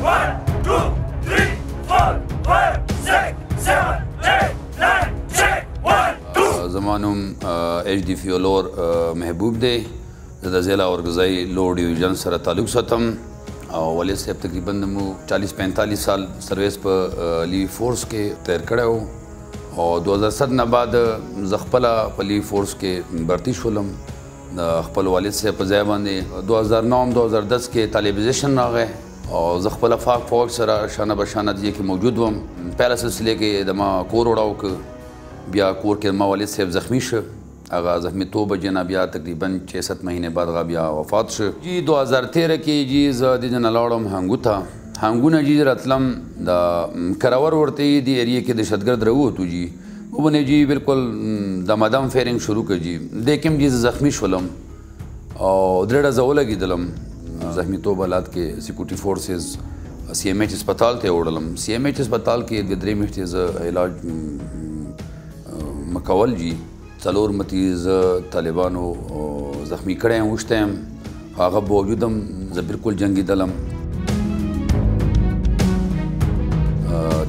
1 2 3 4 5 6 7 8 9 10 1 2 زمانم ایچ डी فیولور محبوب دی زه د ضلع اورګزۍ لو ډیویژن سره تعلق ساتم او والد صاحب تقریبا مو 40-45 سال سرویس په لیوی فورس کې تیر کړی و او 2007 نه بعد زه خپله په لیوی فورس کې برتی شولم د خپل والد صاحب په ځای باندې 2009-2010 کې طالبیزیشن راغی او زه خپله فاق فوج سره شانه بشانه دې کې موجود وم پیله سلسلې کې د ما کور وړاو که بیا کور کې ما والد صاحب زخمی شه هغه زخمی توبه جنا بیا تقریبا 6-7 مهینه بعد هغه بیا وفات شو جی 2013 کې جی زه د جنا لاړم هنګو ته هنګو نه جی راتلم د کراور ورته دی ایریا کې دهشتګرد راووتو جی وبنې جی بالکل د مدام فیرنګ شروع کړ جی د کوم جی زخمی شولم او درې ورځې ولګېدلم زخمی توبه حالات کې سکیورټي فورسز سی ایم ایچ هسپتال ته وړلم سی ایم ایچ هسپتال کې د 3 میاشتې زه علاج مکول جی څلور متي زه طالبانو زخمی کړی یم اوښتی یم هغه باوجودم زه بالکل جنګېدلم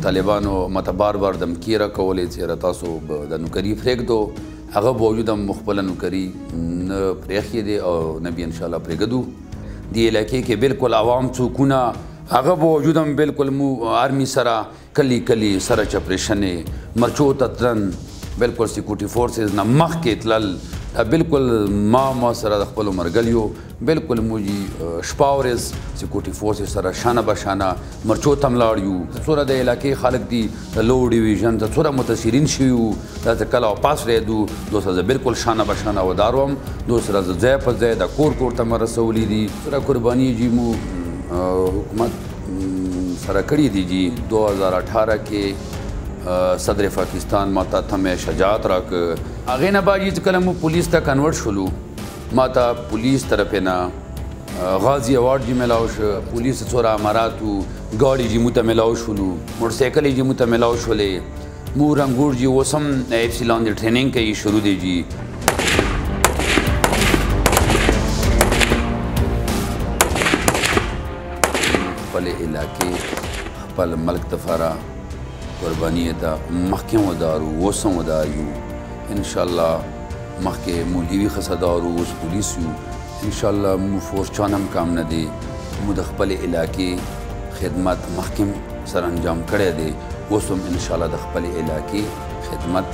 طالبانو ماته بار بار دمکې راکولې چې یاره تاسو به د نوکري پرېږدو هغه باوجودم مو خپله نوکري نه پرېښې دی او نه بیا انشاءالله پرېږدو دې علاقې کې بالکل عوام څوکونه هغه باوجودم بالکل مو آرمي سره کلی کلی سره چپریشنې مرچو ته تلن بالکل سکیورټي فورسز نه مخکې تلل بالکل ما سره د خپلو مرګلیو بالکل مو جي شپه ورځ سکیورټي فورسز سره شانه بشانه مرچو ته ملاړ یو څومره د علاقې خلک دي د لو ډیویژن ته څومره متاثرین شوي وو دا ته کله واپس رهېدو دو سره زه بالکل شانه بشانه ودار وم دو سره زه ځای په ځای د کور ته مې رسولي دي سره قرباني جي مو حکومت سره کړي دي جي 2018 کې صدر پاکستان ماته تمه شجاعت راک هغې نه بعد چې کله مو پولیس ته کنورټ شولو ماته پولیس طرفې نه غازی اوارډ جی میلاو شو پولیس څومره اماراتو ګاډي جی مو ته میلاو شولو موټرسایکل جی مو ته میلاو شولې مو رنګور جی اوس هم ایپسیلون د ټریننګ کوي شروع دی جی خپل علاقې خپل ملک دپاره قربانی ته مخکې ودارو اوس هم ودار یو انشاءالله مخکې مو لیوي ښه صدارو اوس پولیس یو انشاءالله مو فورس چان هم کم نه دی مو د خپلې علاقې خدمت مخکې سر انجام کړی دی اوس هم انشاءالله د خپلې علاقې خدمت